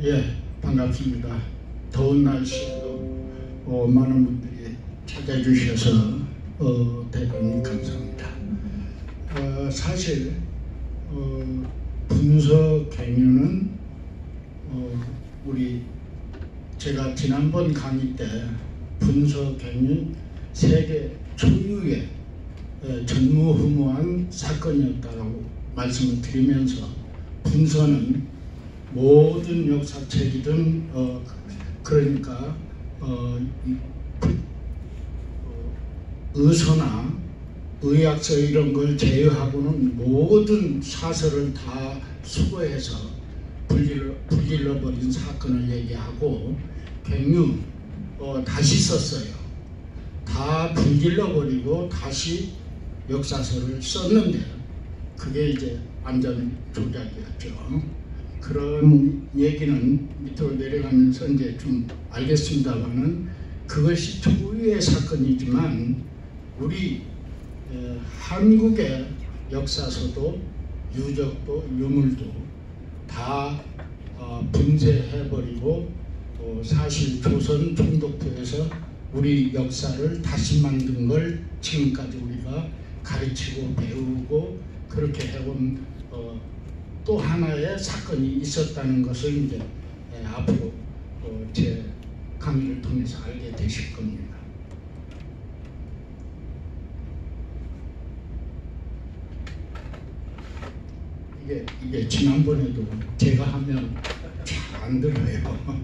예, 반갑습니다. 더운 날씨에도 많은 분들이 찾아주셔서 대단히 감사합니다. 사실 분석행위는 제가 지난번 강의 때 분석행위 세계 초유의 전무후무한 사건이었다고 말씀을 드리면서 분서는 모든 역사책이든 그러니까 의서나 의학서 이런 걸 제외하고는 모든 사설을 다 수거해서 불질러버린 사건을 얘기하고 갱유 다시 썼어요. 다 불질러버리고 다시 역사서를 썼는데 그게 이제 완전 조작이었죠. 그런 얘기는 밑으로 내려가면서 이제 좀 알겠습니다만은 그것이 초유의 사건이지만 우리 한국의 역사서도 유적도 유물도 다 분쇄해버리고 사실 조선 총독부에서 우리 역사를 다시 만든 걸 지금까지 우리가 가르치고 배우고 그렇게 해온 또 하나의 사건이 있었다는 것을 이제 앞으로 제 강의를 통해서 알게 되실 겁니다. 이게 지난번에도 제가 하면 잘 안 들어요.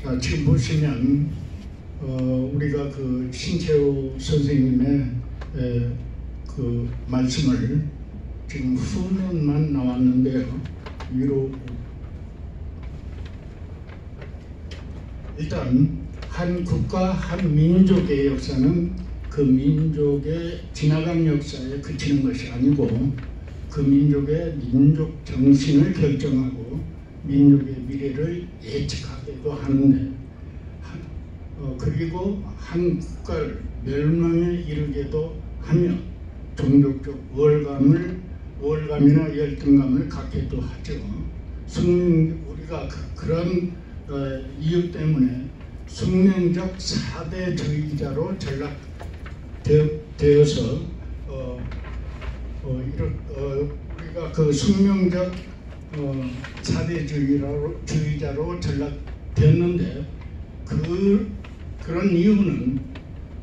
자, 지금 보시면 우리가 그 신채호 선생님의 그 말씀을 지금 후면만 나왔는데요. 위로 일단 한 국가 한 민족의 역사는 그 민족의 지나간 역사에 그치는 것이 아니고 그 민족의 민족 정신을 결정하고 민족의 미래를 예측하기도 하는데 그리고 한 국가를 멸망에 이르게도 하며 종족적 우월감이나 열등감을 갖게도 하죠. 우리가 그런 이유 때문에 숙명적 사대주의자로 전락되어서 우리가 그 숙명적 사대주의자로 전락됐는데 그런 이유는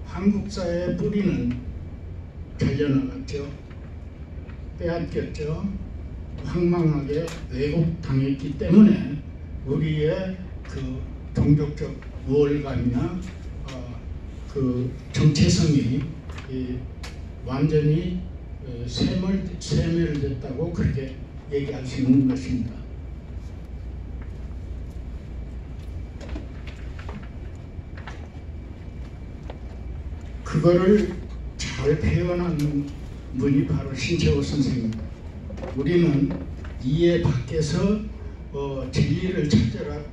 한국사의 뿌리는 잘려나갔죠. 빼앗겼죠. 황망하게 왜곡당했기 때문에 우리의 그 종족적 우월감이나 그 정체성이 완전히 세멸됐다고 그렇게 얘기할 수 있는 것입니다. 그거를 잘 표현하는 분이 바로 신채호 선생입니다. 우리는 이해 밖에서 진리를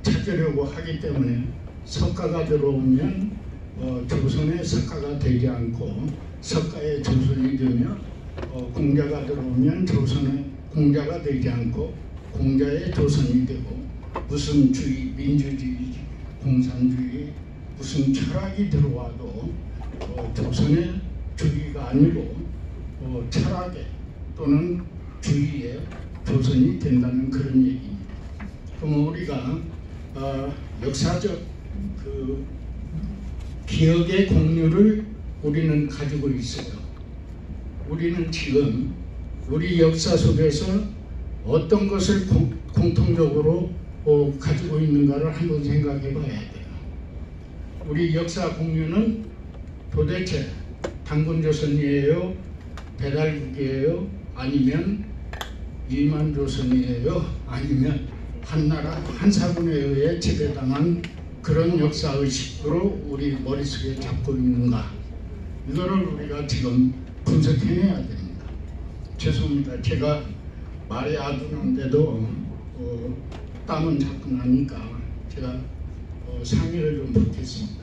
찾으려고 하기 때문에 석가가 들어오면 조선의 석가가 되지 않고 석가의 조선이 되며 공자가 들어오면 조선의 공자가 되지 않고 공자의 조선이 되고 무슨 주의, 민주주의, 공산주의 무슨 철학이 들어와도 조선의 주의가 아니고 철학의 또는 주의의 조선이 된다는 그런 얘기입니다. 그럼 우리가 역사적 그 기억의 공유를 우리는 가지고 있어요. 우리는 지금 우리 역사 속에서 어떤 것을 공통적으로 가지고 있는가를 한번 생각해 봐야 돼요. 우리 역사 공유는 도대체 단군조선이에요? 배달국이에요? 아니면 일만조선이에요? 아니면 한 나라 한 사군에 의해 지배당한 그런 역사의식으로 우리 머릿속에 잡고 있는가, 이거를 우리가 지금 분석해내야 됩니다. 죄송합니다. 제가 말이 아둔한데도 땀은 자꾸 나니까 제가 상의를 좀 받겠습니다.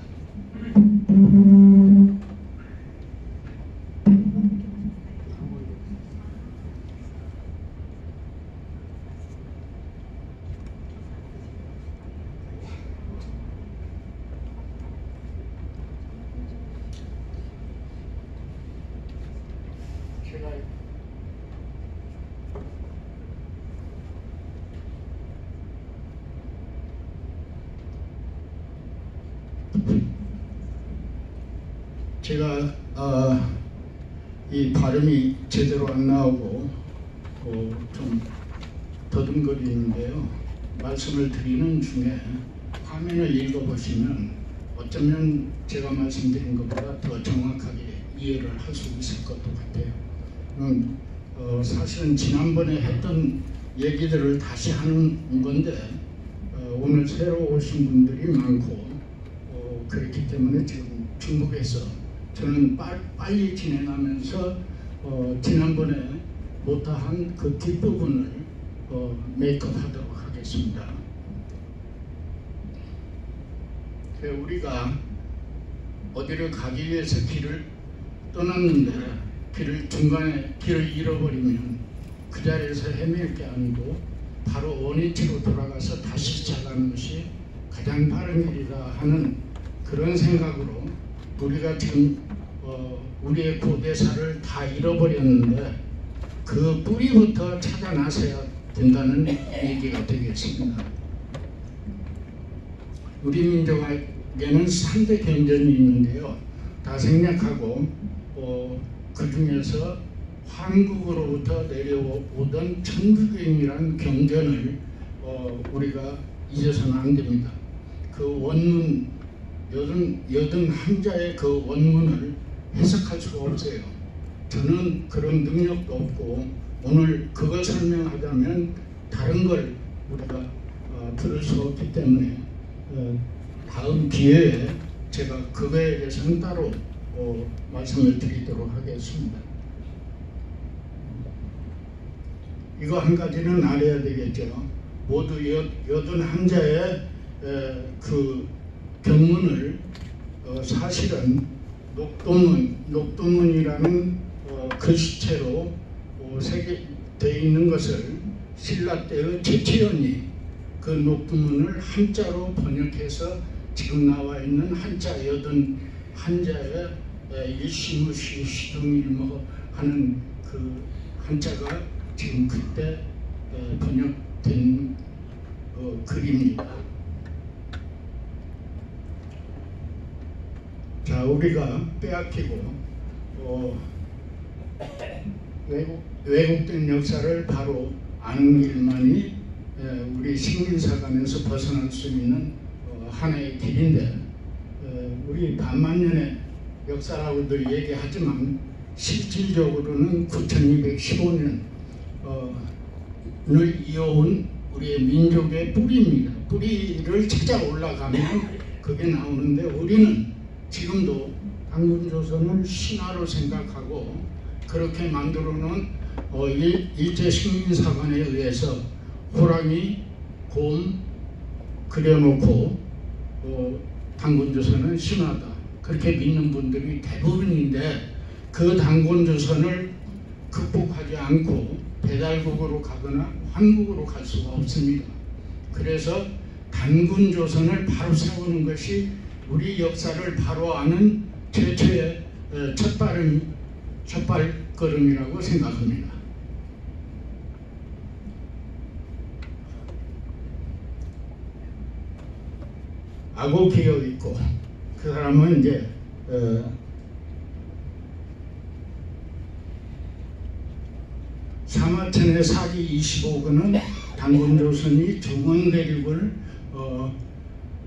제가 이 발음이 제대로 안 나오고 좀 더듬거리는데요. 말씀을 드리는 중에 화면을 읽어보시면 어쩌면 제가 말씀드린 것보다 더 정확하게 이해를 할 수 있을 것도 같아요. 사실은 지난번에 했던 얘기들을 다시 하는 건데 오늘 새로 오신 분들이 많고 그렇기 때문에 지금 중복해서 저는 빨리 진행하면서 지난번에 못한 그 뒷부분을 메이크업하도록 하겠습니다. 우리가 어디를 가기 위해서 길을 떠났는데 중간에 길을 잃어버리면 그 자리에서 헤맬 게 아니고 바로 원위치로 돌아가서 다시 시작하는 것이 가장 빠른 길이다 하는 그런 생각으로 우리가 지금 우리의 고대사를 다 잃어버렸는데 그 뿌리부터 찾아 나서야 된다는 얘기가 되겠습니다. 우리 민족에게는 3대 경전이 있는데요. 다 생략하고 그 중에서 한국으로부터 내려오던 천부경이라는 경전을 우리가 잊어서는 안 됩니다. 그 원문 81자의 그 원문을 해석할 수가 없어요. 저는 그런 능력도 없고 오늘 그걸 설명하자면 다른 걸 우리가 들을 수 없기 때문에 다음 기회에 제가 그거에 대해서는 따로 말씀을 드리도록 하겠습니다. 이거 한 가지는 알아야 되겠죠. 모두 81자의 그 경문을 사실은 녹도문이라는 글씨체로 되어 있는 것을 신라 때의 최치연이 그 녹두문을 한자로 번역해서 지금 나와 있는 한자 81자의 일시무시 시둥일모 하는 그 한자가 지금 그때 번역된 글입니다. 자, 우리가 빼앗기고 왜곡된 역사를 바로 아는 길만이 우리 식민사관에서 벗어날 수 있는 하나의 길인데 우리 반만년의 역사라고들 얘기하지만 실질적으로는 9215년을 이어온 우리의 민족의 뿌리입니다. 뿌리를 찾아 올라가면 그게 나오는데 우리는 지금도 단군조선을 신화로 생각하고 그렇게 만들어 놓은 일제 식민사관에 의해서 호랑이, 곰 그려놓고 단군조선은 신화다 그렇게 믿는 분들이 대부분인데 그 단군조선을 극복하지 않고 배달국으로 가거나 한국으로 갈 수가 없습니다. 그래서 단군조선을 바로 세우는 것이 우리 역사를 바로 아는 최초의 첫발걸음이라고 생각합니다. 아고 기억 있고 그 사람은 이제 사마천의 사기 25권은 단군조선이 중원대륙을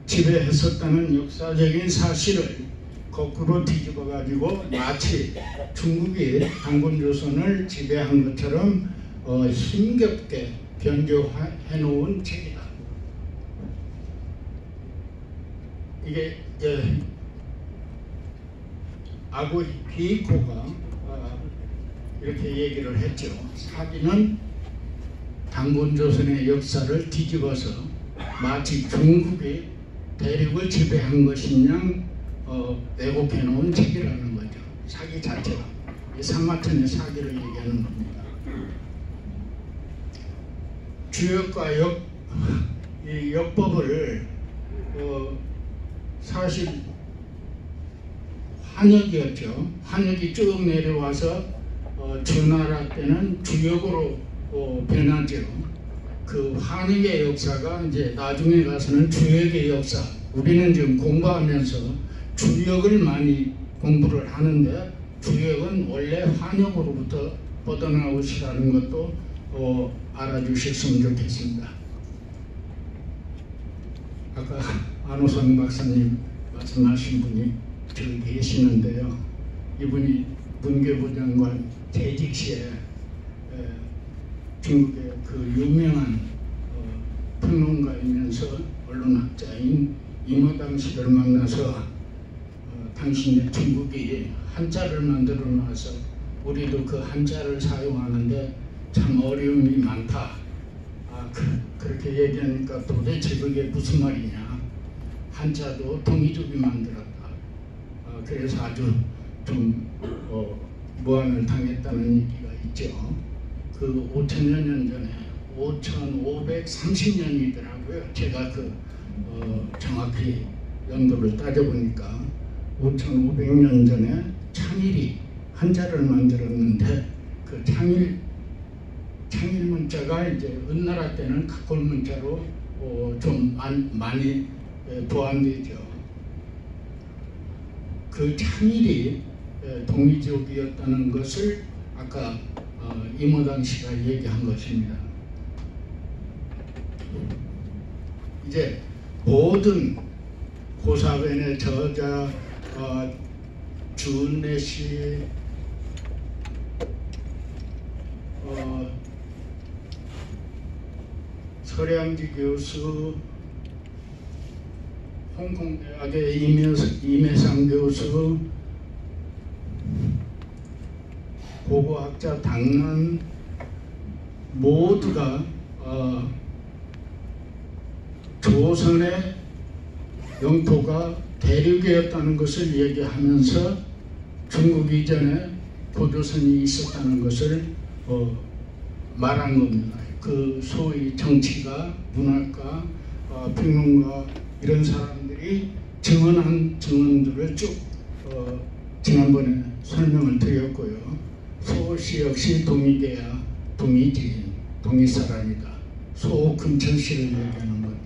지배했었다는 역사적인 사실을 거꾸로 뒤집어 가지고 마치 중국이 단군조선을 지배한 것처럼 힘겹게 변조해 놓은 책이다. 이게 아고 히이코가 이렇게 얘기를 했죠. 사기는 단군조선의 역사를 뒤집어서 마치 중국이 대륙을 지배한 것이냐 왜곡해 놓은 책이라는 거죠. 사기 자체가 상하천의 사기를 얘기하는 겁니다. 주역과 이 역법을 사실 환역이었죠. 환역이 쭉 내려와서 주나라 때는 주역으로 변하죠. 그 환역의 역사가 이제 나중에 가서는 주역의 역사. 우리는 지금 공부하면서 주역을 많이 공부를 하는데 주역은 원래 환역으로부터 뻗어나오시라는 것도 알아주셨으면 좋겠습니다. 아까 안호상 박사님 말씀하신 분이 저기 계시는데요. 이분이 문교부 장관 재직 시에 중국의 그 유명한 평론가이면서 언론학자인 임어당 씨를 만나서 당신의 중국이 한자를 만들어 놔서 우리도 그 한자를 사용하는데 참 어려움이 많다. 그렇게 얘기하니까 도대체 그게 무슨 말이냐. 한자도 동이족이 만들었다. 그래서 아주 좀 무안을 당했다는 얘기가 있죠. 그 5천여 년 전에 5,530년이더라고요. 제가 정확히 연도를 따져보니까 5,500년 전에 창일이 한자를 만들었는데 그 창일 문자가 이제 은나라 때는 각골 문자로 좀 많이 보완되죠. 그 창일이 동이족이었다는 것을 아까 임어당 씨가 얘기한 것입니다. 이제 모든 고사변의 저자 주은래 씨, 서량지 교수, 홍콩대학의 임혜상 교수, 고고학자 당난 모두가 조선의 영토가 대륙이었다는 것을 얘기하면서 중국 이전에 고조선이 있었다는 것을 말한 겁니다. 그 소위 정치가, 문학가, 평론가 이런 사람들이 증언한 증언들을 쭉 지난번에 설명을 드렸고요. 소씨 역시 동이계야, 동이지인, 동이사람이다. 소금천 씨를 얘기하는 겁니다.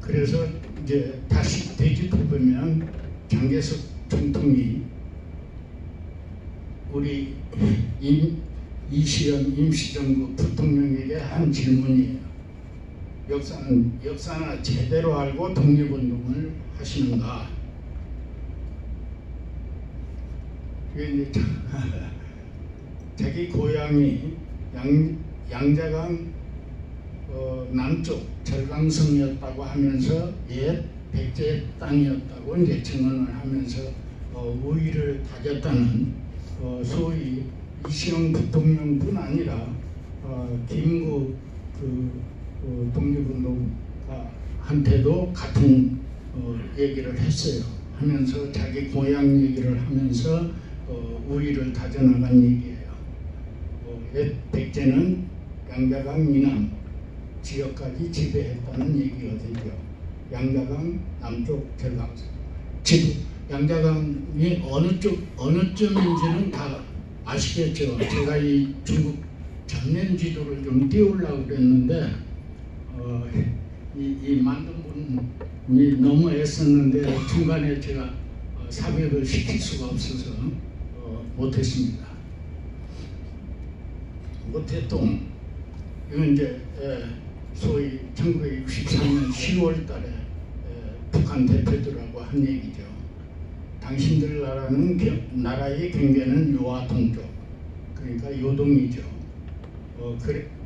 그래서 이제 다시 되짚어보면 장개석 총통이 우리 이시연 임시정부 부통령에게 한 질문이에요. 역사나 제대로 알고 독립운동을 하시는가? 이게 자기 고향이 양자강 남쪽 절강성이었다고 하면서 옛 백제 땅이었다고 이제 증언을 하면서 우위를 다졌다는 소위 이시영 부통령뿐 아니라 김구 독립운동가한테도 같은 얘기를 했어요. 하면서 자기 고향 얘기를 하면서 우위를 다져나간 얘기예요. 옛 백제는 양자강 이남 지역까지 지배했다는 얘기거든요. 양자강 남쪽 절강. 지금 양자강이 어느 점인지는 다 아시겠죠. 제가 이 중국 전면 지도를 좀 띄우려고 그랬는데 이 만든 분이 너무 애썼는데 중간에 제가 삽입을 시킬 수가 없어서 못했습니다. 모태동 이건 이제 소위 1963년 10월 달에 북한 대표들하고 한 얘기죠. 당신들 나라의 경계는 요하 동쪽, 그러니까 요동이죠.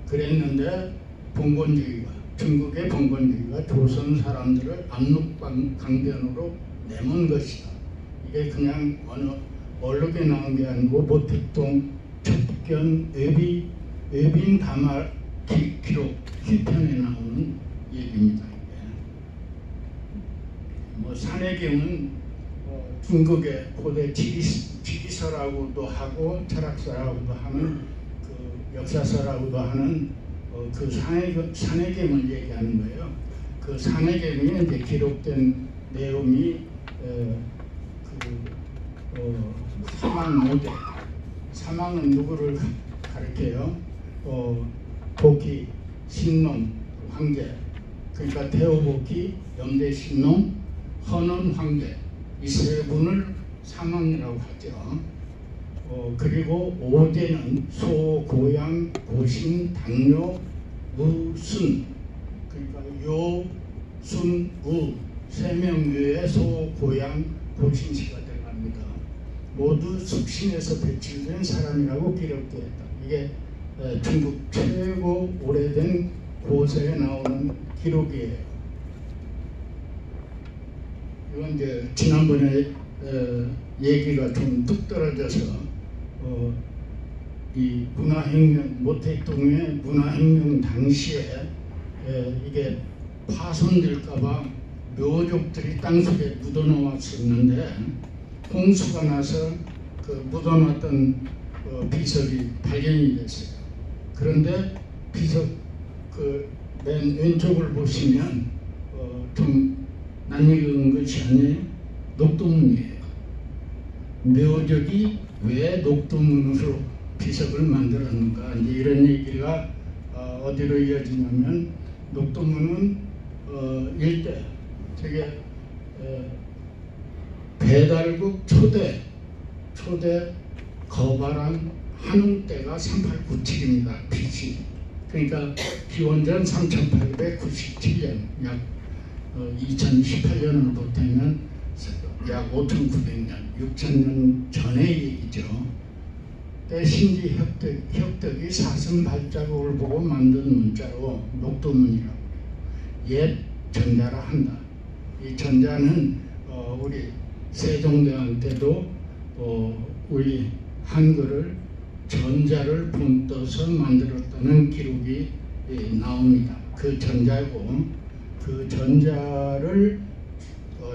그랬는데 봉건주의가 중국의 봉건주의가 조선 사람들을 압록강변으로 내몬 것이다. 이게 그냥 어느 얼룩에 나온 게 아니고 모택동 첩견 외빈 담화 기록 1편에 나오는 얘기입니다. 뭐 산해경은 중국의 고대 지리서라고도 하고 철학서라고도 하는 그 역사서라고도 하는 그 산해경을 얘기하는 거예요. 그 산해경에 이제 기록된 내용이 사망 모델, 사망은 누구를 가리켜요? 복희, 신놈, 황제. 그러니까 태호복희, 염대신놈, 헌원 황제 이 세 분을 사망이라고 하죠. 그리고 5대는 소, 고양, 고신, 당뇨, 무순, 그러니까 요, 순, 우 세 명 외에 소, 고양, 고신씨가 들어갑니다. 모두 숙신에서 배출된 사람이라고 기록되어 있다. 이게 중국 최고 오래된 고서에 나오는 기록이에요. 이건 이제 지난번에 얘기가 좀 뚝 떨어져서 이 문화혁명, 모택동의 문화혁명 당시에 이게 파손될까봐 묘족들이 땅속에 묻어놓았었는데 홍수가 나서 그 묻어놨던 비석이 발견이 됐어요. 그런데 비석 그 맨 왼쪽을 보시면 좀 낯익은 것이 아니에요. 녹두문이에요. 묘족이 왜 녹두문으로 비석을 만들었는가, 이제 이런 얘기가 어디로 이어지냐면 녹두문은 일대 저게 배달국 초대 거바랑 한웅 때가 3897입니다. BC. 그러니까 기원전 3897년, 약 2018년으로 보태면 약 5900년, 6000년 전의 얘기죠. 때 신지 혁덕이 사슴 발자국을 보고 만든 문자로 녹두문이라고 해요. 옛 전자라 한다. 이 전자는 우리 세종대왕 때도 우리 한글을 전자를 본떠서 만들었다는 기록이 나옵니다. 그 전자고 그 전자를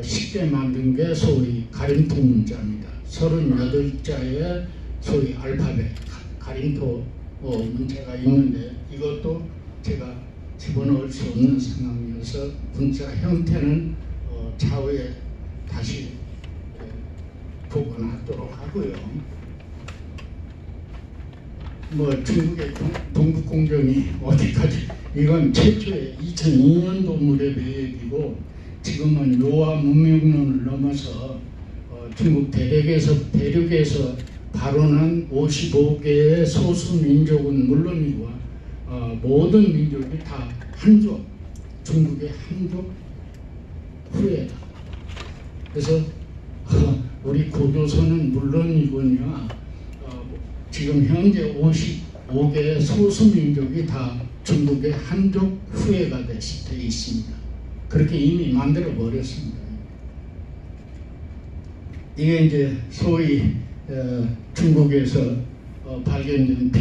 쉽게 만든 게 소위 가림토 문자입니다. 38자의 소위 알파벳 가림토 문자가 있는데 이것도 제가 집어넣을 수 없는 상황이어서 문자 형태는 차후에 다시 복원하도록 하고요. 뭐 중국의 동북공정이 어디까지, 이건 최초의 2002년도 무렵의 얘기고 지금은 요하 문명론을 넘어서 중국 대륙에서 발원한 55개의 소수 민족은 물론이고 모든 민족이 다 한족, 중국의 한족 후예다. 그래서 우리 고조선은 물론이거니와 지금 현재 55개의 소수민족이 다 중국의 한족 후예가 되어 있습니다. 그렇게 이미 만들어 버렸습니다. 이게 이제 소위 중국에서 발견된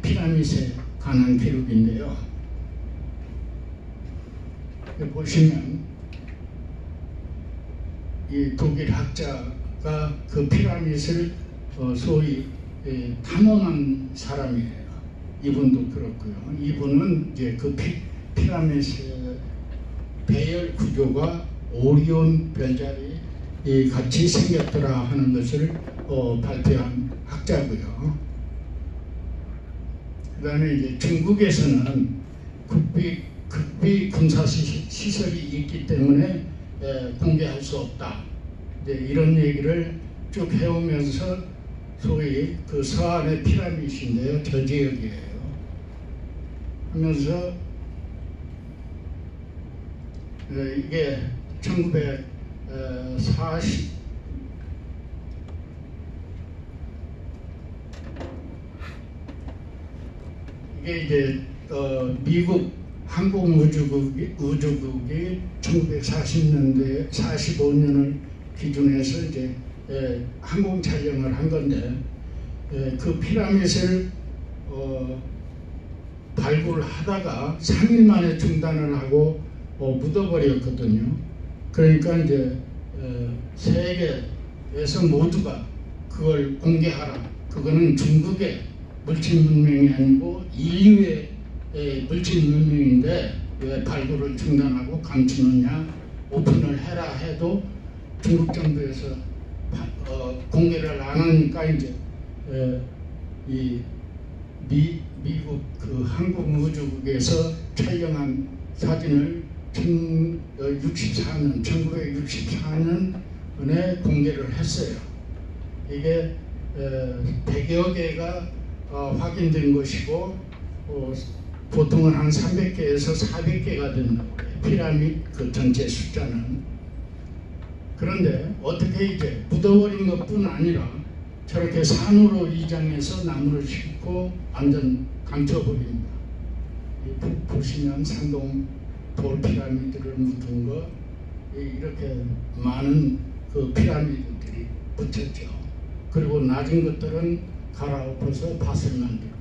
피라밋에 관한 기록인데요. 보시면 이 독일 학자가 그 피라밋을 소위 탐험한 사람이에요. 이분도 그렇고요. 이분은 이제 그 피라밋의 배열 구조가 오리온 별자리 같이 생겼더라 하는 것을 발표한 학자고요. 그다음에 이제 중국에서는 극비 군사 시설이 있기 때문에 공개할 수 없다. 이런 얘기를 쭉 해오면서 소위 그 서안의 피라밋인데요, 저 지역이에요. 하면서 이게 1940 이게 이제 미국 항공우주국이 1940년대 45년을 기준해서 이제 항공 촬영을 한 건데 그 피라밋을 발굴하다가 3일 만에 중단을 하고 묻어버렸거든요. 그러니까 이제 세계에서 모두가 그걸 공개하라. 그거는 중국의 물질 문명이 아니고 인류의 물질 문명인데 왜 발굴을 중단하고 감추느냐, 오픈을 해라 해도 중국 정부에서 공개를 안 하니까 이제 이 미국 그 항공우주국에서 촬영한 사진을 1964년에 공개를 했어요. 이게 100여 개가 확인된 것이고 보통은 한 300개에서 400개가 된다고 해요. 피라밋 그 전체 숫자는. 그런데 어떻게 이제 묻어버린 것뿐 아니라 저렇게 산으로 이장해서 나무를 심고 완전 감춰버립니다. 보시면 산동 돌 피라미드를 묻은 거 이렇게 많은 그 피라미드들이 붙였죠. 그리고 낮은 것들은 갈아엎어서 밭을 만들고요.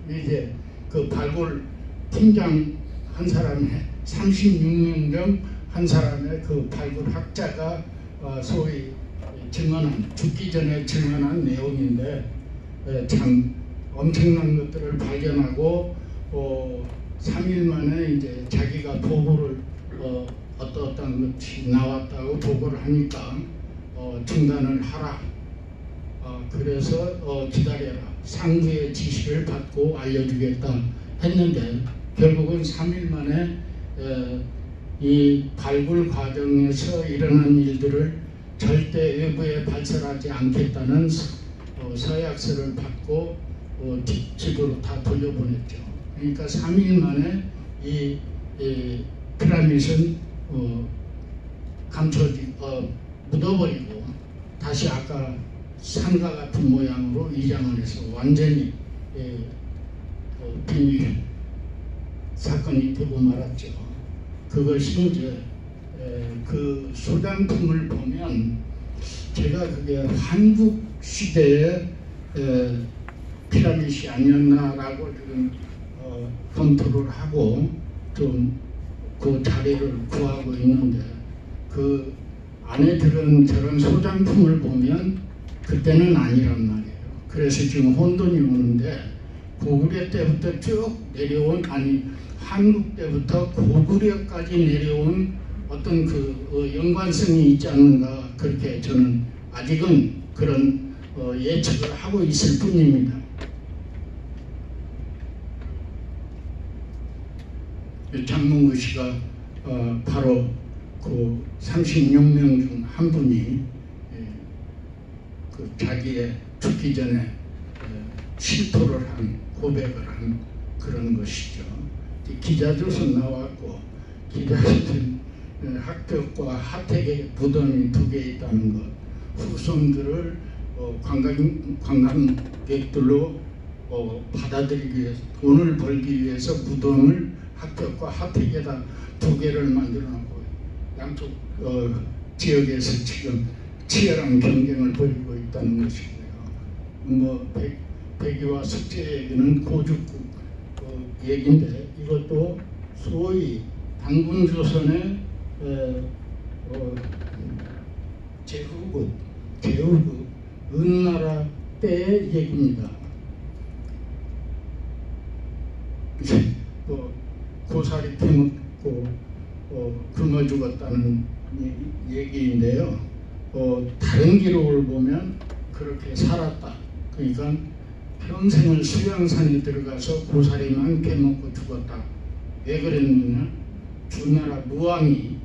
이제 그 발굴 팀장 한 사람의 36명 중 한 사람의 그 발굴 학자가 소위 증언한, 죽기 전에 증언한 내용인데 참 엄청난 것들을 발견하고 3일 만에 이제 자기가 보고를 어떤 것이 나왔다고 보고를 하니까 중단을 하라. 그래서 기다려라. 상부의 지시를 받고 알려주겠다 했는데 결국은 3일 만에 이 발굴 과정에서 일어난 일들을 절대 외부에 발설하지 않겠다는 서약서를 받고 집으로 다 돌려보냈죠. 그러니까 3일 만에 이 피라밋은 묻어버리고 다시 아까 산과 같은 모양으로 이장을 해서 완전히 비밀 사건이 되고 말았죠. 그것이 이제 그 소장품을 보면 제가 그게 한국 시대의 피라밋이 아니었나라고 지금 검토를 하고 좀 그 자리를 구하고 있는데 그 안에 들은 저런 소장품을 보면 그때는 아니란 말이에요. 그래서 지금 혼돈이 오는데 고구려 때부터 쭉 내려온 한국 때부터 고구려까지 내려온 어떤 그 연관성이 있지 않는가 그렇게 저는 아직은 그런 예측을 하고 있을 뿐입니다. 장문구 씨가 바로 그 36명 중 한 분이 그 자기의 죽기 전에 실토를 한 고백을 한 그런 것이죠. 기자조선 나왔고 기자조선 합격과 하택의 무덤이 2개 있다는 것, 후손들을 관광객들로 받아들이기 위해서 돈을 벌기 위해서 무덤을 합격과 하택에다 2개를 만들어 놓고 양쪽 지역에서 지금 치열한 경쟁을 벌이고 있다는 것이고요. 뭐 백의와 숙제 얘기는 고죽국 얘기인데 이것도 소위 당군조선의 제후국 은나라 때의 얘기입니다. 고사리 태먹고 굶어 죽었다는 얘기인데요. 다른 기록을 보면 그렇게 살았다. 그러니까 평생을 수양산에 들어가서 고사리만 깨먹고 죽었다. 왜 그랬느냐? 주나라 무왕이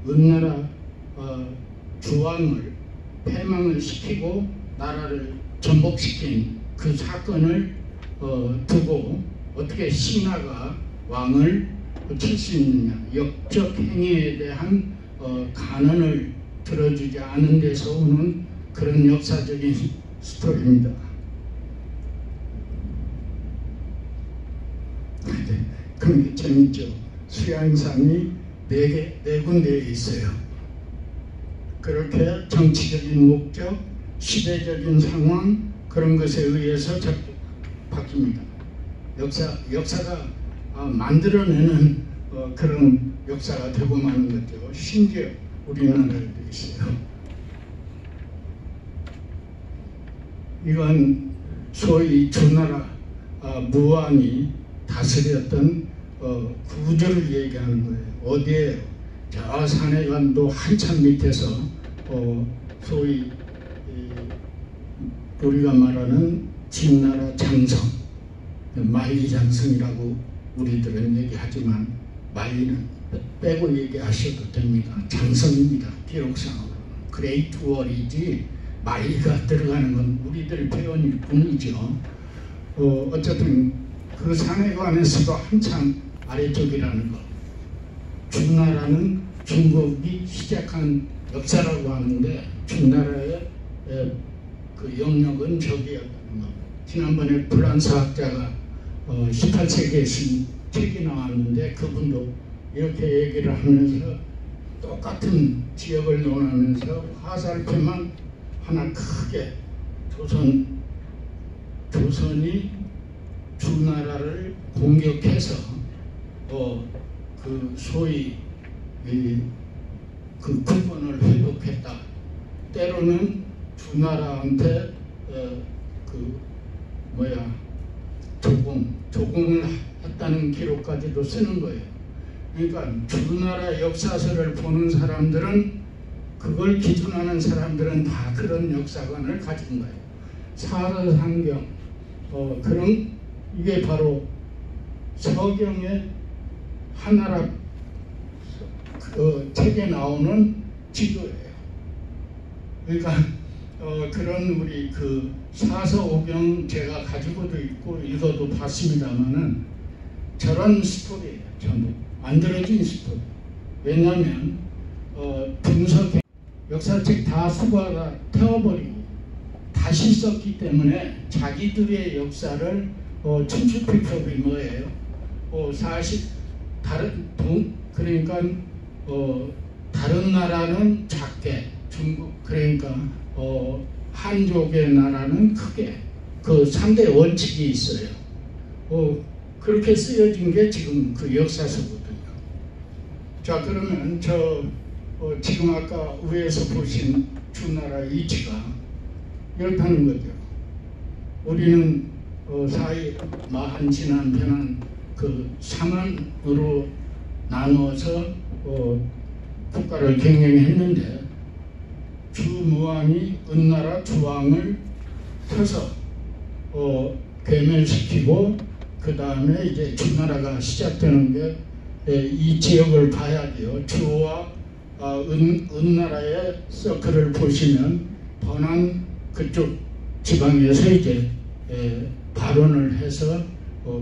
은나라 주왕을 패망을 시키고 나라를 전복시킨 그 사건을 두고 어떻게 신하가 왕을 칠 수 있느냐, 역적 행위에 대한 간언을 들어주지 않은 데서 오는 그런 역사적인 스토리입니다. 그런 게 재밌죠. 수양상이 네 군데에 있어요. 그렇게 정치적인 목적, 시대적인 상황 그런 것에 의해서 자꾸 바뀝니다. 역사가 만들어내는 그런 역사가 되고 마는 거죠. 심지어 우리나라에도 있어요. 이건 소위 주나라 무왕이 다스렸던 구조를 얘기하는 거예요. 어디에요? 저 산해관도 한참 밑에서 소위 우리가 말하는 진나라 장성, 만리장성이라고 우리들은 얘기하지만 만리는 빼고 얘기하셔도 됩니다. 장성입니다. 기록상으로 그레이트 월이지 만리가 들어가는 건 우리들 표현일 뿐이죠. 어쨌든 그 산해관에서도 한참 아래쪽이라는 것. 주나라는 중국이 시작한 역사라고 하는데 주나라의 그 영역은 저기였다는 것. 지난번에 프랑스 학자가 18세기에 쓴 책이 나왔는데 그분도 이렇게 얘기를 하면서 똑같은 지역을 논하면서 화살표만 하나 크게 조선이 주나라를 공격해서 그 소위 그 국권을 회복했다. 때로는 주나라한테 조공을 했다는 기록까지도 쓰는 거예요. 그러니까 주나라 역사서를 보는 사람들은 그걸 기준하는 사람들은 다 그런 역사관을 가진 거예요. 사서상경 그런 이게 바로 서경의 하나라 책에 나오는 지도예요. 그러니까 그런 우리 그 사서오경 제가 가지고도 있고 읽어도 봤습니다만은 저런 스토리예요. 전부 만들어진 스토리. 왜냐하면 분석 역사책 다 수거하다 태워버리고 다시 썼기 때문에 자기들의 역사를 춘추 필법이 뭐예요? 사실 그러니까 다른 나라는 작게 중국 그러니까 한족의 나라는 크게 그 3대 원칙이 있어요. 그렇게 쓰여진 게 지금 그 역사서거든요. 자 그러면 지금 아까 위에서 보신 주나라 위치가 이렇다는 거죠. 우리는 사이 마한 진한 편한 그 상한으로 나누어서 국가를 경영했는데 주무왕이 은나라 주왕을 펴서 괴멸시키고 그 다음에 이제 주나라가 시작되는 게 이 지역을 봐야 돼요. 주와 은나라의 서클을 보시면 번안 그쪽 지방에서 이제 발원을 해서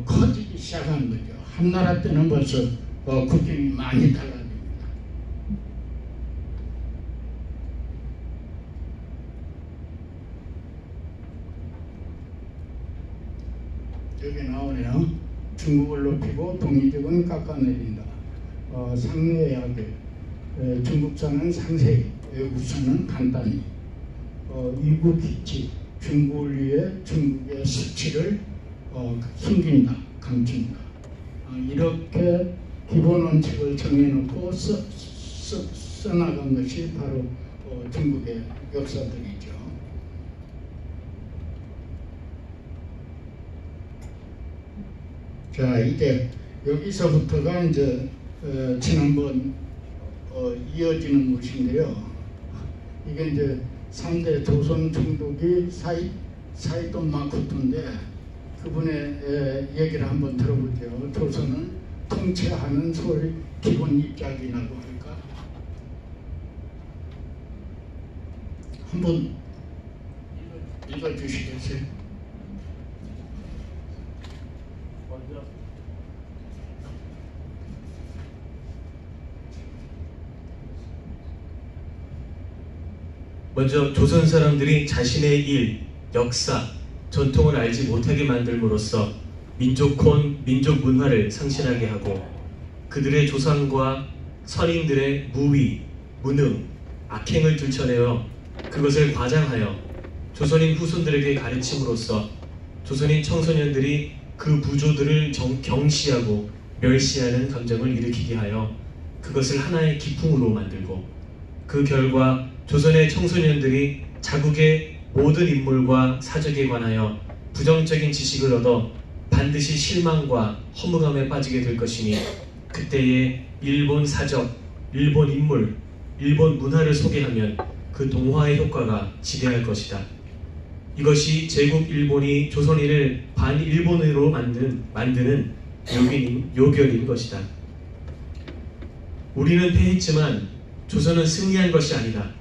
커지기 시작한 거죠. 한나라 때는 벌써 국경이 많이 달라집니다. 여기 나오네요. 중국을 높이고 동이족은 깎아내린다. 상례약을 중국사는 상세히, 외국사는 간단히. 이국기치, 중국을 위해 중국의 수치를 숨긴다, 감춘다. 이렇게 기본 원칙을 정해놓고 써나간 것이 바로 중국의 역사들이죠. 자, 이제 여기서부터가 이제 지난번 이어지는 것인데요. 이게 이제 3대 조선 총독이 사이돈 마코토인데 그분의 얘기를 한번 들어보죠. 조선을 통치하는 소위 기본 입장이라고 할까? 한번 읽어주시겠어요? 먼저 조선 사람들이 자신의 일, 역사, 전통을 알지 못하게 만들므로써 민족혼, 민족 문화를 상실하게 하고 그들의 조상과 선인들의 무위, 무능, 악행을 들춰내어 그것을 과장하여 조선인 후손들에게 가르침으로써 조선인 청소년들이 그 부조들을 경시하고 멸시하는 감정을 일으키게 하여 그것을 하나의 기풍으로 만들고 그 결과 조선의 청소년들이 자국의 모든 인물과 사적에 관하여 부정적인 지식을 얻어 반드시 실망과 허무감에 빠지게 될 것이니 그때에 일본 사적, 일본 인물, 일본 문화를 소개하면 그 동화의 효과가 지대할 것이다. 이것이 제국 일본이 조선인을 반일본으로 만드는 요결인 것이다. 우리는 패했지만 조선은 승리한 것이 아니다.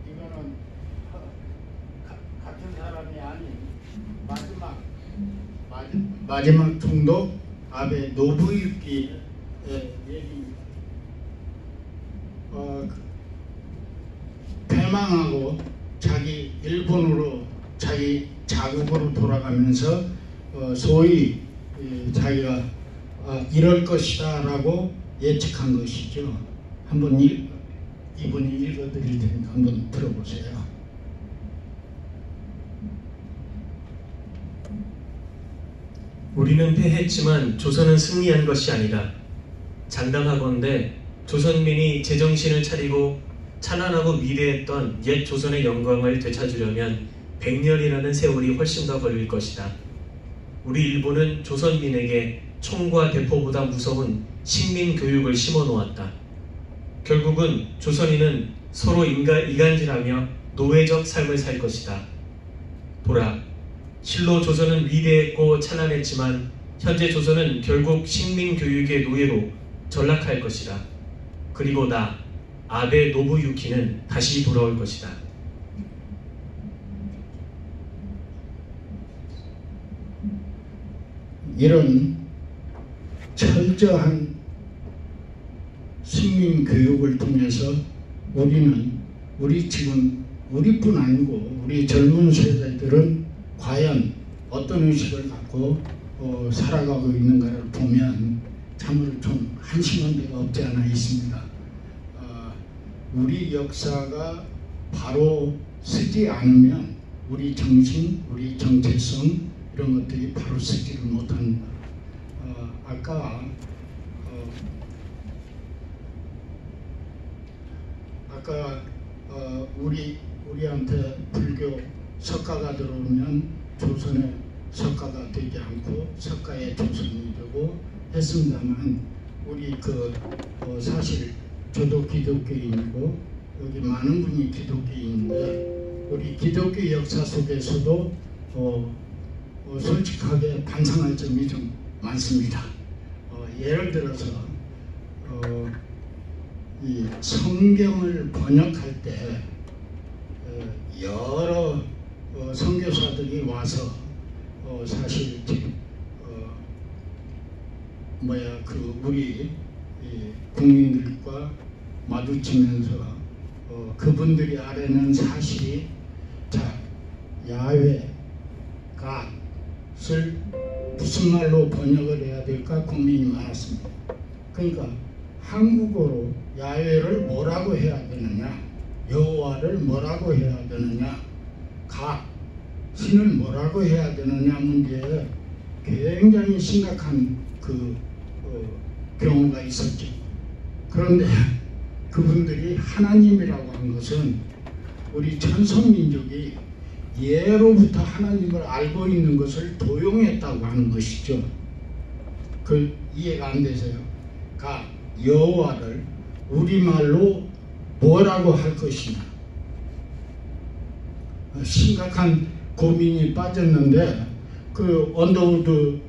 이거는 같은 사람이 아닌 마지막 총독 아베 노부유키의 얘기입니다. 패망하고 자기 일본으로 자기 자국으로 돌아가면서 소위 자기가 이럴 것이다 라고 예측한 것이죠. 한번 이분이 읽어드릴 테니까 한번 들어보세요. 우리는 패했지만 조선은 승리한 것이 아니다. 장담하건대 조선민이 제정신을 차리고 찬란하고 미래했던 옛 조선의 영광을 되찾으려면 100년이라는 세월이 훨씬 더 걸릴 것이다. 우리 일본은 조선민에게 총과 대포보다 무서운 식민교육을 심어놓았다. 결국은 조선인은 서로 이간질하며 노예적 삶을 살 것이다. 보라, 실로 조선은 위대했고 찬란했지만 현재 조선은 결국 식민교육의 노예로 전락할 것이다. 그리고 나 아베 노부유키는 다시 돌아올 것이다. 이런 철저한 식민교육을 통해서 우리뿐 아니고 우리 젊은 세대들은 과연 어떤 의식을 갖고 살아가고 있는가를 보면 참으로 좀 한심한 데가 없지 않아 있습니다. 우리 역사가 바로 쓰지 않으면 우리 정신, 우리 정체성 이런 것들이 바로 쓰지를 못합니다. 아까 우리한테 불교 석가가 들어오면 조선의 석가가 되지 않고 석가의 조선이 되고 했습니다만 우리 사실 저도 기독교인이고 여기 많은 분이 기독교인인데 우리 기독교 역사 속에서도 솔직하게 반성할 점이 좀 많습니다. 예를 들어서 이 성경을 번역할 때 여러 선교사들이 와서 사실 우리 국민들과 마주치면서 그분들이 아뢰는 사실이 야훼, 갓을 무슨 말로 번역을 해야 될까 고민이 많았습니다. 그러니까 한국어로 야훼를 뭐라고 해야 되느냐, 여호와를 뭐라고 해야 되느냐, 갓, 신을 뭐라고 해야 되느냐 문제에 굉장히 심각한 경우가 있었죠. 그런데 그분들이 하나님이라고 한 것은 우리 천성민족이 예로부터 하나님을 알고 있는 것을 도용했다고 하는 것이죠. 이해가 안 되세요? 여호와를 우리말로 뭐라고 할 것이냐. 심각한 고민이 빠졌는데 언더우드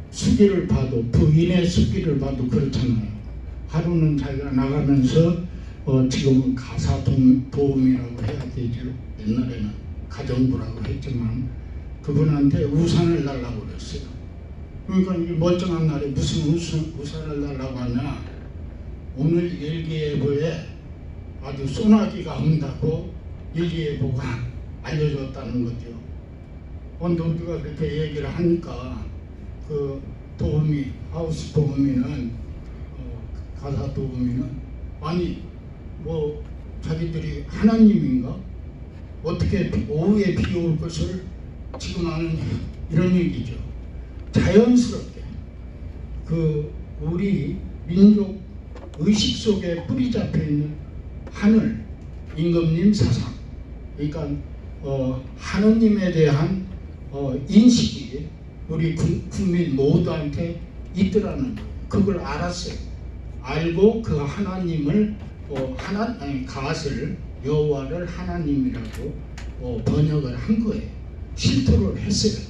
수기를 봐도 부인의 수기를 봐도 그렇잖아요. 하루는 자기가 나가면서 지금은 가사 도움이라고 해야 되죠. 옛날에는 가정부라고 했지만 그분한테 우산을 달라고 그랬어요. 그러니까 이 멀쩡한 날에 무슨 우산을 달라고 하냐. 오늘 일기예보에 아주 소나기가 온다고 일기예보가 알려줬다는 거죠. 그러니까 이 멀쩡한 날에 무슨 우산을 달라고 하냐. 오늘 일기예보에 아주 소나기가 온다고 일기예보가 알려줬다는 거죠. 그러니까 이 멀쩡한 날에 무슨 우산을 달라고 하냐. 오늘 일기예보에 아주 소나기가 온다고 일기예보가 알려줬다는 거죠. 원동주가 그렇게 얘기를 하니까 그 도우미, 하우스 도우미는 가사 도우미는 아니 뭐 자기들이 하나님인가? 어떻게 오후에 비 올 것을 지금 아느냐 이런 얘기죠. 자연스럽게 그 우리 민족 의식 속에 뿌리 잡혀 있는 하늘 임금님 사상, 그러니까 하느님에 대한 인식이 우리 국민 모두한테 있더라는 거예요. 그걸 알았어요. 알고 그 하나님을 갓을 여호와를 하나님이라고 번역을 한 거예요. 실토를 했어요.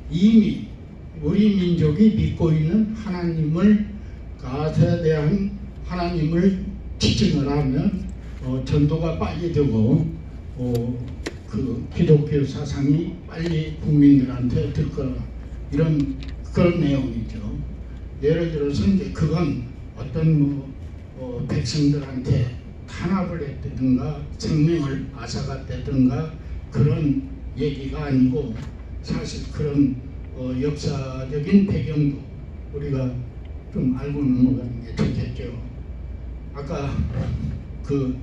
이미 우리 민족이 믿고 있는 하나님을 갓에 대한 하나님을 지칭을 하면 전도가 빨리 되고 그 기독교 사상이 빨리 국민들한테 들 거라 이런 그런 내용이죠. 예를 들어서 이제 그건 어떤 백성들한테 탄압을 했다든가 생명을 앗아갔다든가 그런 얘기가 아니고 사실 그런 역사적인 배경도 우리가 좀 알고 넘어가는 게 좋겠죠. 아까 그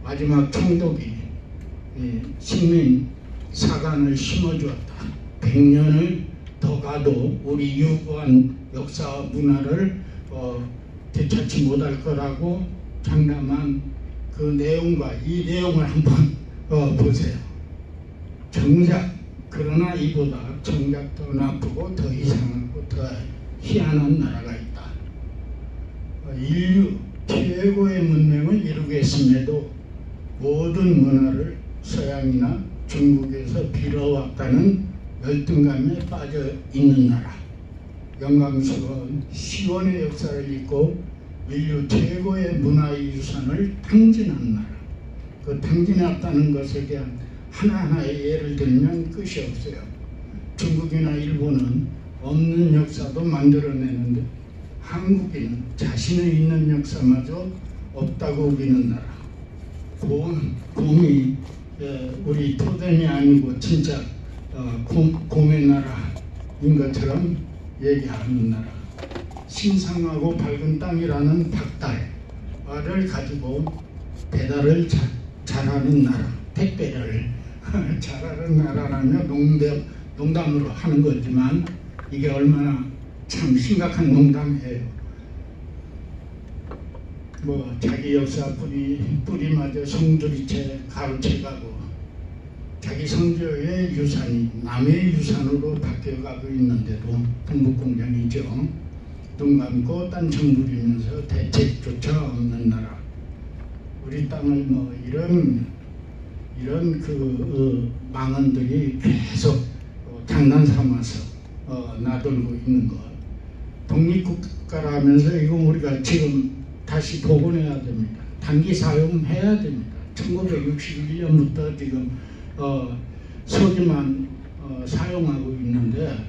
마지막 총독이 식민 사관을 심어주었다. 100년을 더 가도 우리 유구한 역사와 문화를 되찾지 못할 거라고 장담한 그 내용과 이 내용을 한번 보세요. 정작 그러나 이보다 정작 더 나쁘고 더 이상하고 더 희한한 나라가 있다. 인류 최고의 문명을 이루겠음에도 모든 문화를 서양이나 중국에서 빌어왔다는 열등감에 빠져 있는 나라. 영광스러운 시원의 역사를 잇고 인류 최고의 문화의 유산을 탕진한 나라. 그 탕진했다는 것에 대한 하나하나의 예를 들면 끝이 없어요. 중국이나 일본은 없는 역사도 만들어내는데 한국인은 자신의 있는 역사마저 없다고 우기는 나라. 곰이 우리 토demokra이 아니고 진짜 곰의 나라인 것처럼 얘기하는 나라. 신성하고 밝은 땅이라는 닭달을 가지고 배달을 잘하는 나라. 택배를 잘하는 나라라며 농담으로 하는 거지만 이게 얼마나 참 심각한 농담이에요. 뭐 자기 역사 뿌리마저 성조리채 가로채가고 자기 성조의 유산이 남의 유산으로 바뀌어가고 있는데도 동북공정이죠. 눈 감고 딴청 부리면서 대책조차 없는 나라. 우리 땅을 뭐 이런 그 망언들이 계속 장난삼아서 나돌고 있는 것. 독립국가라면서 이거 우리가 지금 다시 복원해야 됩니다. 단기 사용해야 됩니다. 1961년부터 지금 석유만 사용하고 있는데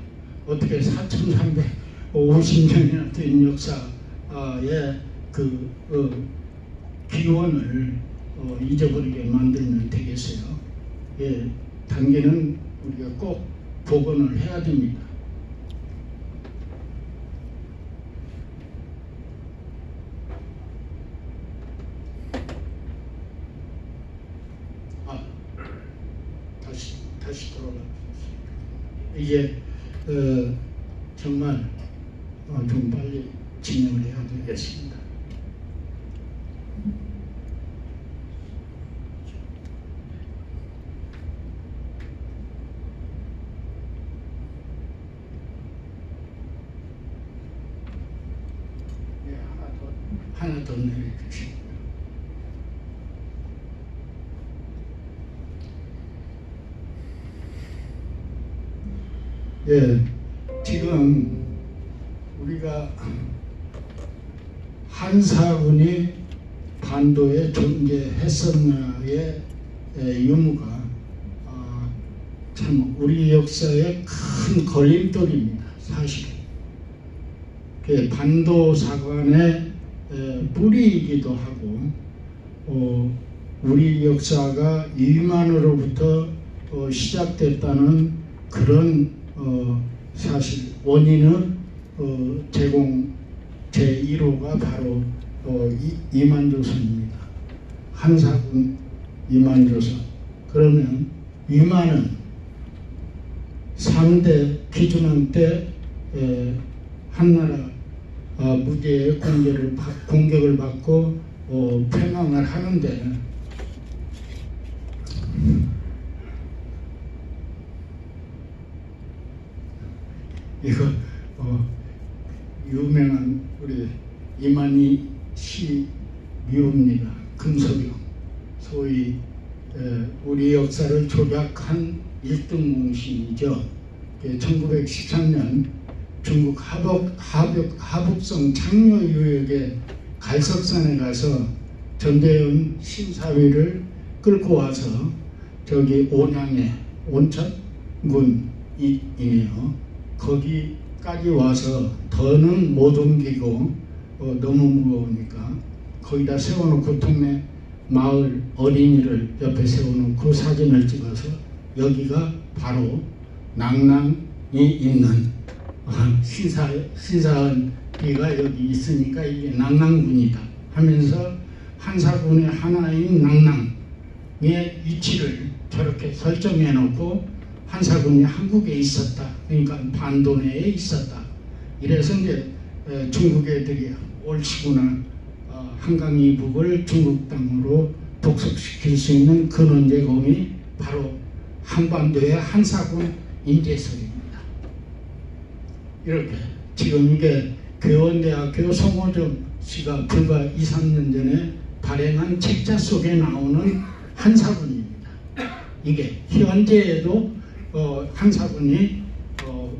어떻게 4,350년이나 된 역사의 그 기원을 잊어버리게 만들면 되겠어요. 예, 단계는 우리가 꼭 복원을 해야 됩니다. 다시 돌아가겠습니다. 이제 정말 좀 빨리 진행을 해야 되겠습니다. 하나 더 내려주시고. 예, 지금 우리가 한사군이 반도에 존재했었나의 유무가 참 우리 역사의 큰 걸림돌입니다. 사실 반도 사관의 뿌리이기도 하고 우리 역사가 이만으로부터 시작됐다는 그런 사실 원인은 제공 제1호가 바로 이만조선입니다. 한사군 이만조선. 그러면 이만은 3대 기준왕 때 한나라 무제의 공격을 받고 패망을 하는데 이거 유명한 우리 이만희 시 미호입니다. 금소령. 소위 우리 역사를 조작한 1등 공신이죠. 1913년 중국 하북성 창녀유역의 갈석산에 가서 전대현 신사위를 끌고 와서 저기 온양의 온천군이네요. 거기까지 와서 더는 못 옮기고 너무 무거우니까 거기다 세워놓고 동네 마을 어린이를 옆에 세워놓고 사진을 찍어서 여기가 바로 낭낭이 있는 신사은이가 여기 있으니까 이게 낭낭군이다 하면서 한사군의 하나인 낭낭의 위치를 저렇게 설정해 놓고 한사군이 한국에 있었다. 그러니까 반도내에 있었다. 이래서 이제 중국 애들이 옳시구나. 한강 이북을 중국 땅으로 복속시킬 수 있는 근원 제공이 바로 한반도의 한사군 인재설입니다. 이렇게 지금 이게 교원대학교 송호정 씨가 불과 2, 3년 전에 발행한 책자 속에 나오는 한사군입니다. 이게 현재에도 한사군이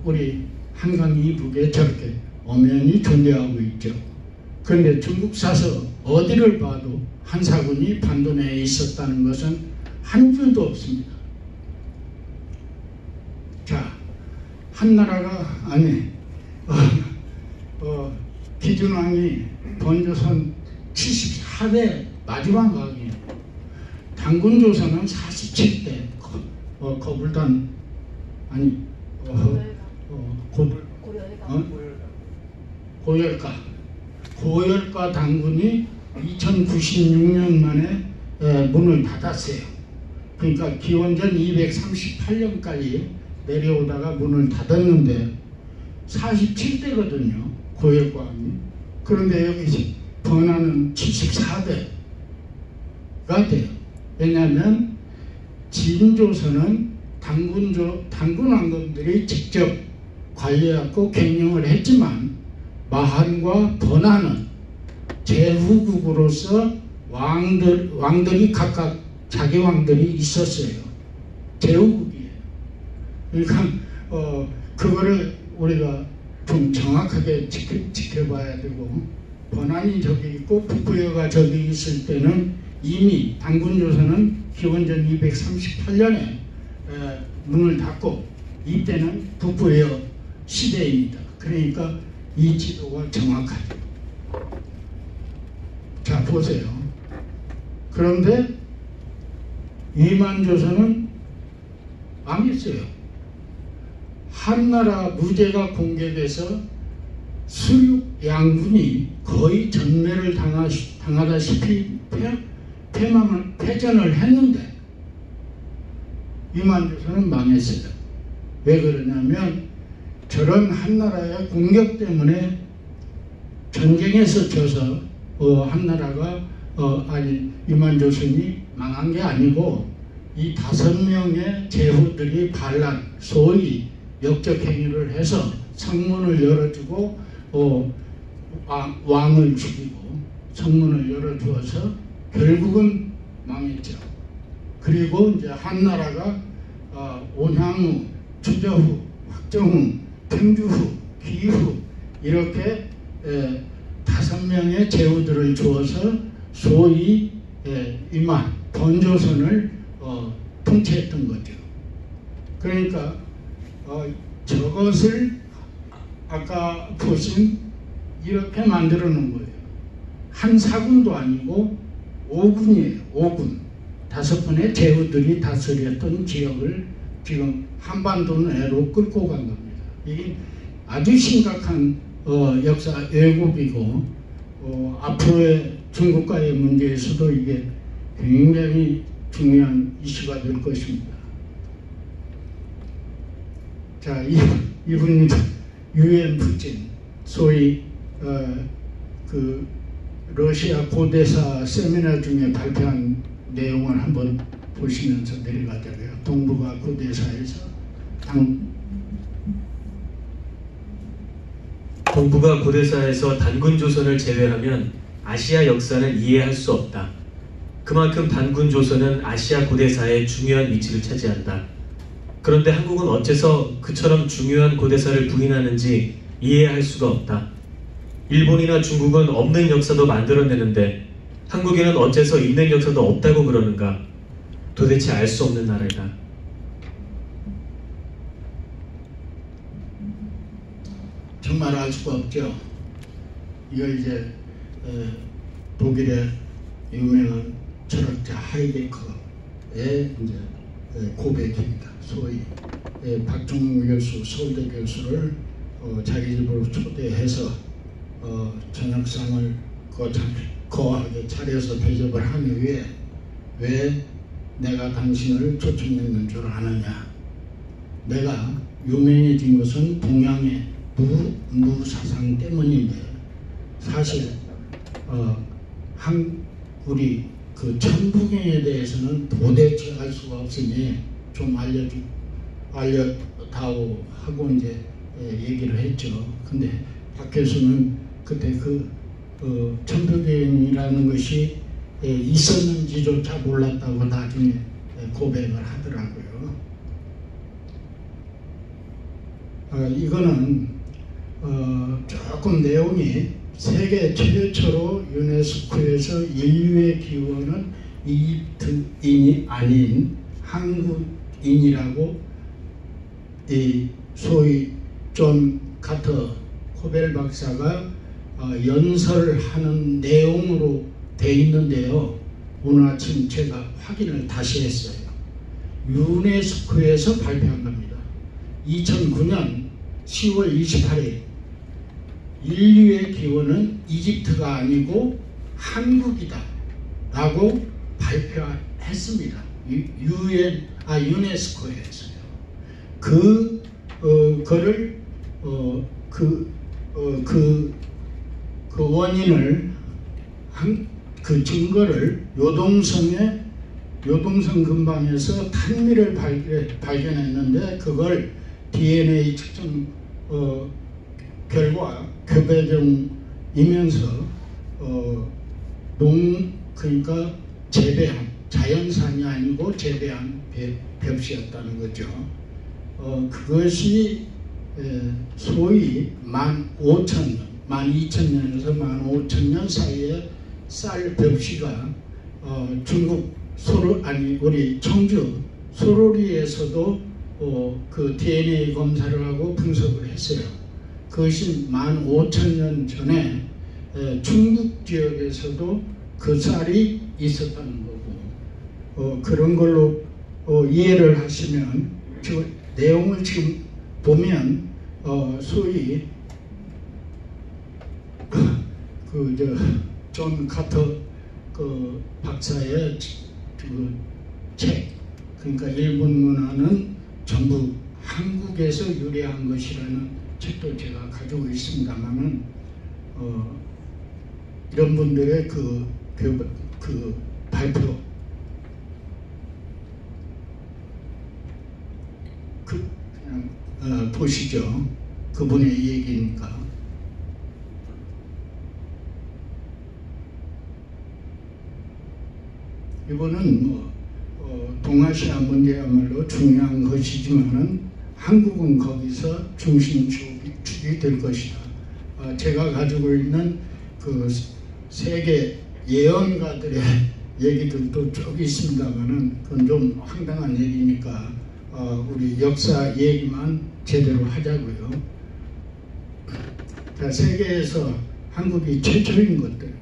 우리 한강 이북에 저렇게 엄연히 존재하고 있죠. 그런데 중국 사서 어디를 봐도 한사군이 반도내에 있었다는 것은 한 줄도 없습니다. 자, 한나라가 아니 기준왕이 번조선 74대 마지막 왕이에요. 당군조선은 47대 거불단 아니 고열가 당군이 2096년 만에 문을 닫았어요. 그러니까 기원전 238년까지 내려오다가 문을 닫았는데 47대거든요. 고열과왕이. 그런데 여기 번화는 74대가 돼요. 왜냐하면 진조선은 당군왕건들이 직접 관리하고 경영을 했지만 마한과 번화는 제후국으로서 왕들이 각각 자기 왕들이 있었어요. 제후국이에요. 그러니까 그거를 우리가 좀 정확하게 지켜봐야 되고, 번안이 저기 있고 북부여가 저기 있을 때는 이미 당군조선은 기원전 238년에 문을 닫고 이때는 북부여 시대입니다. 그러니까 이 지도가 정확하죠. 자, 보세요. 그런데 이만조선은 망했어요. 한나라 무제가 공격해서 수륙 양군이 거의 전멸을 당하다시피 패전을 했는데 이만조선은 망했어요. 왜 그러냐면 저런 한나라의 공격 때문에 전쟁에서 져서 한나라가 이만조선이 망한 게 아니고 이 5명의 제후들이 반란, 소위 역적행위를 해서 성문을 열어주고 왕을 죽이고 성문을 열어주어서 결국은 망했죠. 그리고 이제 한나라가 온향후, 추저후, 확정후, 평주후, 기후 이렇게 5명의 제후들을 주어서 소위 이만 번조선을 통치했던 거죠. 그러니까 저것을 아까 보신 이렇게 만들어 놓은 거예요. 한 사군도 아니고 5군이에요. 5군. 5분의 제후들이 다스렸던 지역을 지금 한반도 내로 끌고 간 겁니다. 이게 아주 심각한 역사 왜곡이고 앞으로의 중국과의 문제에서도 이게 굉장히 중요한 이슈가 될 것입니다. 자, 이분입니다. 유엔 푸틴, 소위 그 러시아 고대사 세미나 중에 발표한 내용을 한번 보시면서 내려가자고요. 동북아 고대사에서 동북아 고대사에서 단군 조선을 제외하면 아시아 역사는 이해할 수 없다. 그만큼 단군 조선은 아시아 고대사에 중요한 위치를 차지한다. 그런데 한국은 어째서 그처럼 중요한 고대사를 부인하는지 이해할 수가 없다. 일본이나 중국은 없는 역사도 만들어내는데 한국에는 어째서 있는 역사도 없다고 그러는가? 도대체 알 수 없는 나라이다. 정말 알 수가 없죠. 이걸 이제 독일의 유명한 철학자 하이데커의 이제 고백입니다. 소위 박종무 교수, 서울대 교수를 자기 집으로 초대해서 저녁상을 거하게 차려서 대접을 한 후에 왜 내가 당신을 초청했는 줄 아느냐. 내가 유명해진 것은 동양의 무사상 때문인데 사실 우리 그 천부경에 대해서는 도대체 알 수가 없으니 좀 알려다오 하고 이제 얘기를 했죠. 근데 박 교수는 그때 천부경이라는 것이 있었는지조차 몰랐다고 나중에 고백을 하더라고요. 이거는 조금 내용이 세계 최초로 유네스코에서 인류의 기원은 이집트인이 아닌 한국인이라고 이 소위 존 카터 코벨 박사가 연설하는 내용으로 돼 있는데요. 오늘 아침 제가 확인을 다시 했어요. 유네스코에서 발표한 겁니다. 2009년 10월 28일 인류의 기원은 이집트가 아니고 한국이다 라고 발표했습니다. 유네스코에서요. 그거를 그 원인을 그 증거를 요동성 근방에서 탄미를 발견했는데 그걸 DNA 측정 결과 교배종이면서 그러니까 재배한 자연산이 아니고 재배한 벽시였다는 거죠. 그것이 소위 15,000년, 12,000년에서 15,000년 사이에 쌀 벽시가 중국 우리 청주 소로리에서도 그 DNA 검사를 하고 분석을 했어요. 그것이 15,000년 전에 중국 지역에서도 그 쌀이 있었다는 거고 그런 걸로 이해를 하시면 내용을 지금 보면 소위 존 카터 그 박사의 그 책, 그러니까 일본 문화는 전부 한국에서 유래한 것이라는 책도 제가 가지고 있습니다만은 이런 분들의 그 발표 그냥 보시죠. 그분의 얘기니까. 이거는 동아시아 문제야말로 중요한 것이지만은 한국은 거기서 중심축이 될 것이다. 제가 가지고 있는 그 세계 예언가들의 얘기들도 쭉 있습니다만은 그건 좀 황당한 얘기니까 우리 역사 얘기만 제대로 하자고요. 자, 세계에서 한국이 최초인 것들.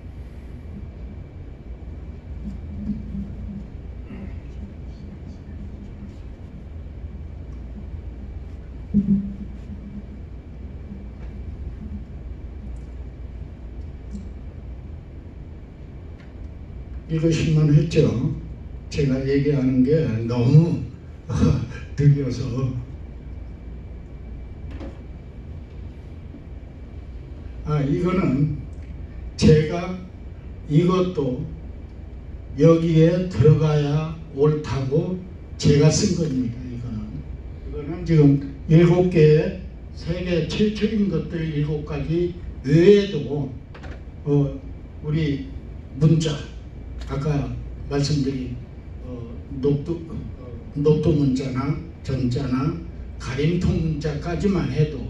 읽으실만 했죠. 제가 얘기하는 게 너무 느려서. 이거는 제가 이것도 여기에 들어가야 옳다고 제가 쓴 겁니다. 이거는 지금 7개의 세계 최초인 것들 7가지 외에도 우리 문자 아까 말씀드린 녹두 문자나 전자나 가림통 문자까지만 해도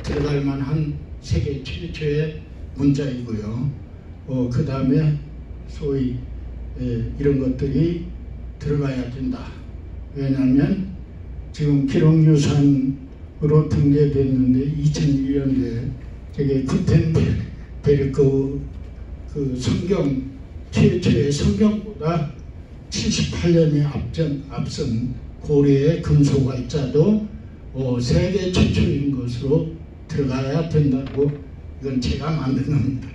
들어갈 만한 세계 최초의 문자이고요. 그 다음에 소위 이런 것들이 들어가야 된다. 왜냐하면 지금 기록유산으로 등재됐는데 2001년에 되게 구텐베르크 그 성경 최초의 성경보다 78년이 앞선 고려의 금소갈자도 세계 최초인 것으로 들어가야 된다고 이건 제가 만든 겁니다.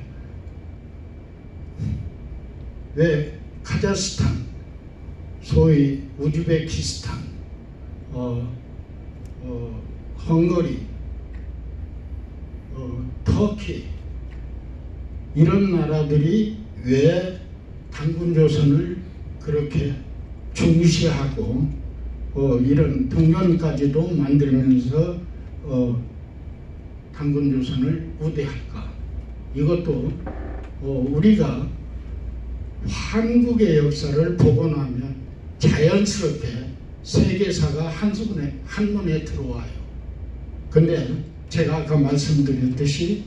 왜 카자흐스탄, 소위 우즈베키스탄, 헝가리, 터키 이런 나라들이 왜 단군조선을 그렇게 중시하고 이런 동년까지도 만들면서 단군조선을 우대할까? 이것도 우리가 한국의 역사를 보고 나면 자연스럽게 세계사가 한눈에 들어와요. 근데 제가 아까 말씀드렸듯이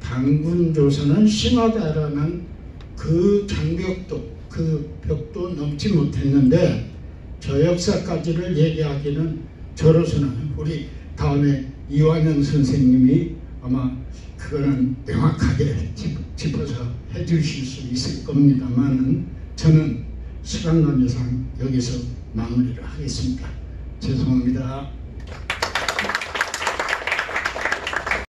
단군조선은 심하다라는 그 장벽도 그 벽도 넘지 못했는데 저 역사까지를 얘기하기는 저로서는 우리 다음에 이완영 선생님이 아마 그거는 명확하게 짚어서 해주실 수 있을 겁니다만은 저는 시간 관계상 여기서 마무리를 하겠습니다. 죄송합니다.